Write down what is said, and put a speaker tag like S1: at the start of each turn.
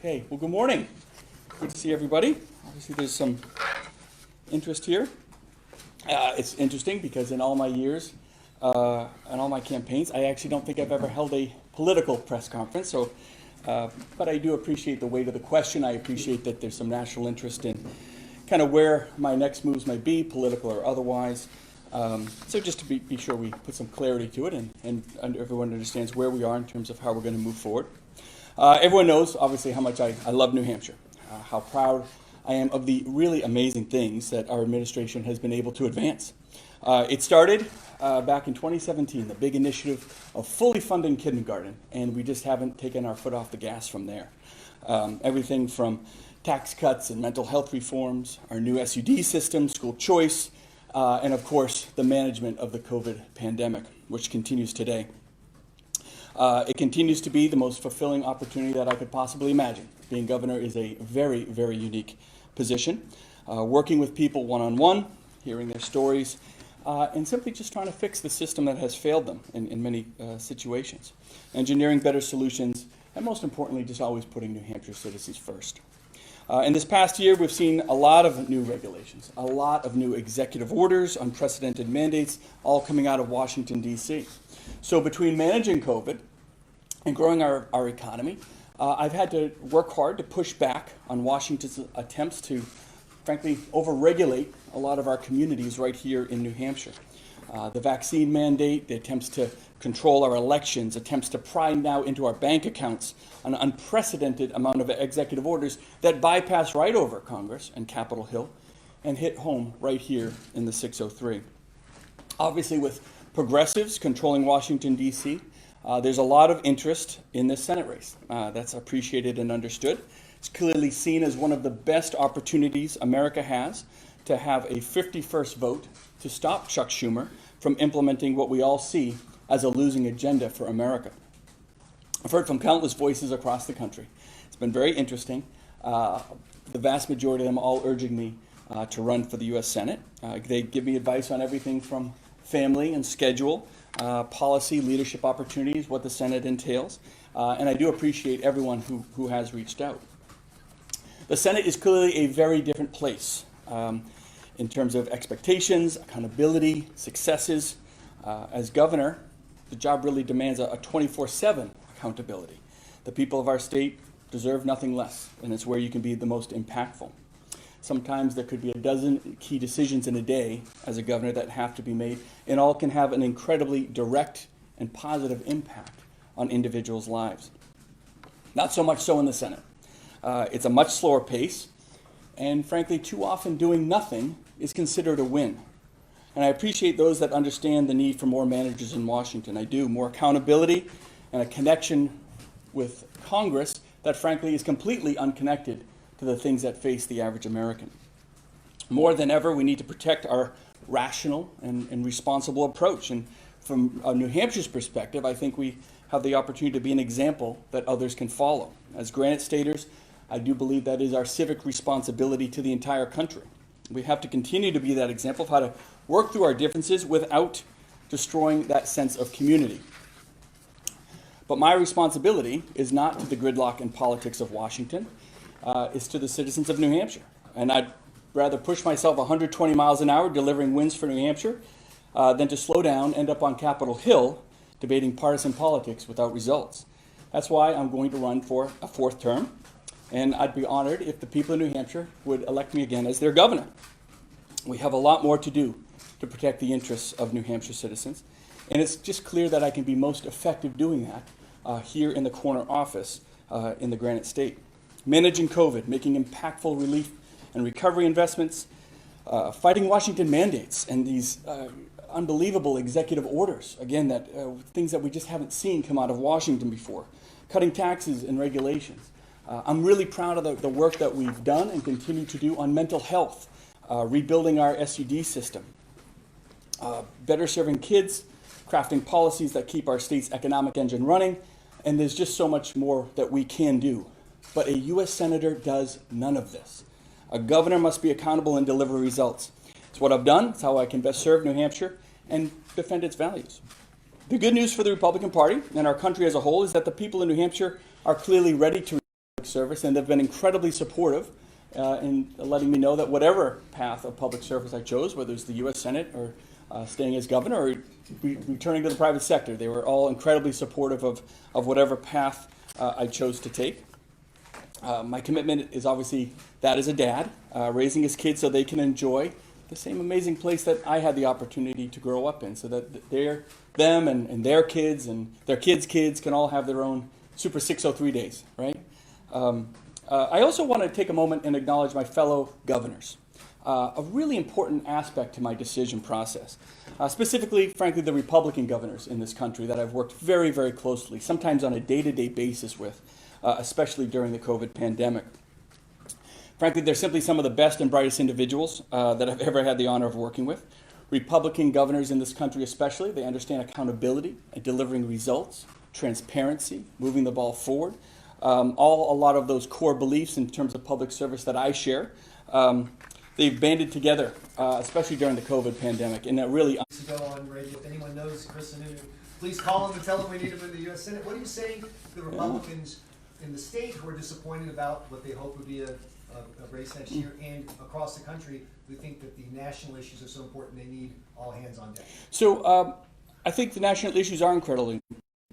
S1: Okay, well, good morning. Good to see everybody. Obviously, there's some interest here. It's interesting because in all my years and all my campaigns, I actually don't think I've ever held a political press conference. So, but I do appreciate the weight of the question. I appreciate that there's some national interest in kind of where my next moves might be, political or otherwise. So just to be sure we put some clarity to it and everyone understands where we are in terms of how we're going to move forward. Everyone knows, obviously, how much I love New Hampshire, how proud I am of the really amazing things that our administration has been able to advance. It started back in 2017, the big initiative of fully funding kindergarten, and we just haven't taken our foot off the gas from there. Everything from tax cuts and mental health reforms, our new SUD system, school choice, and of course, the management of the COVID pandemic, which continues today. It continues to be the most fulfilling opportunity that I could possibly imagine. Being governor is a very, very unique position. Working with people one-on-one, hearing their stories, and simply just trying to fix the system that has failed them in many situations. Engineering better solutions, and most importantly, just always putting New Hampshire citizens first. In this past year, we've seen a lot of new regulations, a lot of new executive orders, unprecedented mandates, all coming out of Washington, D.C. So between managing COVID and growing our economy, I've had to work hard to push back on Washington's attempts to, frankly, overregulate a lot of our communities right here in New Hampshire. The vaccine mandate, the attempts to control our elections, attempts to pry now into our bank accounts, an unprecedented amount of executive orders that bypass right over Congress and Capitol Hill and hit home right here in the 603. Obviously, with progressives controlling Washington, D.C., there's a lot of interest in this Senate race. That's appreciated and understood. It's clearly seen as one of the best opportunities America has to have a 51st vote to stop Chuck Schumer from implementing what we all see as a losing agenda for America. I've heard from countless voices across the country. It's been very interesting. The vast majority of them all urging me to run for the U.S. Senate. They give me advice on everything from family and schedule, policy, leadership opportunities, what the Senate entails, and I do appreciate everyone who has reached out. The Senate is clearly a very different place in terms of expectations, accountability, successes. As governor, the job really demands a 24/7 accountability. The people of our state deserve nothing less, and it's where you can be the most impactful. Sometimes there could be a dozen key decisions in a day as a governor that have to be made, and all can have an incredibly direct and positive impact on individuals' lives. Not so much so in the Senate. It's a much slower pace, and frankly, too often doing nothing is considered a win. And I appreciate those that understand the need for more managers in Washington. I do. More accountability and a connection with Congress that frankly is completely unconnected to the things that face the average American. More than ever, we need to protect our rational and responsible approach. And from New Hampshire's perspective, I think we have the opportunity to be an example that others can follow. As Granite Staters, I do believe that is our civic responsibility to the entire country. We have to continue to be that example of how to work through our differences without destroying that sense of community. But my responsibility is not to the gridlock and politics of Washington. It's to the citizens of New Hampshire. And I'd rather push myself 120 miles an hour delivering wins for New Hampshire than to slow down, end up on Capitol Hill debating partisan politics without results. That's why I'm going to run for a fourth term. And I'd be honored if the people of New Hampshire would elect me again as their governor. We have a lot more to do to protect the interests of New Hampshire citizens. And it's just clear that I can be most effective doing that here in the corner office in the Granite State. Managing COVID, making impactful relief and recovery investments, fighting Washington mandates and these unbelievable executive orders, again, that things that we just haven't seen come out of Washington before, cutting taxes and regulations. I'm really proud of the work that we've done and continue to do on mental health, rebuilding our SUD system, better serving kids, crafting policies that keep our state's economic engine running, and there's just so much more that we can do. But a U.S. Senator does none of this. A governor must be accountable and deliver results. It's what I've done. It's how I can best serve New Hampshire and defend its values. The good news for the Republican Party and our country as a whole is that the people in New Hampshire are clearly ready to service, and they've been incredibly supportive in letting me know that whatever path of public service I chose, whether it's the U.S. Senate or staying as governor or returning to the private sector, they were all incredibly supportive of whatever path I chose to take. My commitment is obviously that as a dad, raising his kids so they can enjoy the same amazing place that I had the opportunity to grow up in, so that them and their kids and their kids' kids can all have their own Super 603 days, right? I also want to take a moment and acknowledge my fellow governors. A really important aspect to my decision process, specifically, frankly, the Republican governors in this country that I've worked very, very closely, sometimes on a day-to-day basis with, especially during the COVID pandemic. Frankly, they're simply some of the best and brightest individuals that I've ever had the honor of working with. Republican governors in this country especially, they understand accountability and delivering results, transparency, moving the ball forward, a lot of those core beliefs in terms of public service that I share. They've banded together, especially during the COVID pandemic, and that really...
S2: ...ago on radio. If anyone knows Chris Sununu, please call him and tell him we need him in the U.S. Senate. What do you say to the Republicans in the state who are disappointed about what they hope would be a race next year, and across the country who think that the national issues are so important they need all hands on deck?
S1: So I think the national issues are incredibly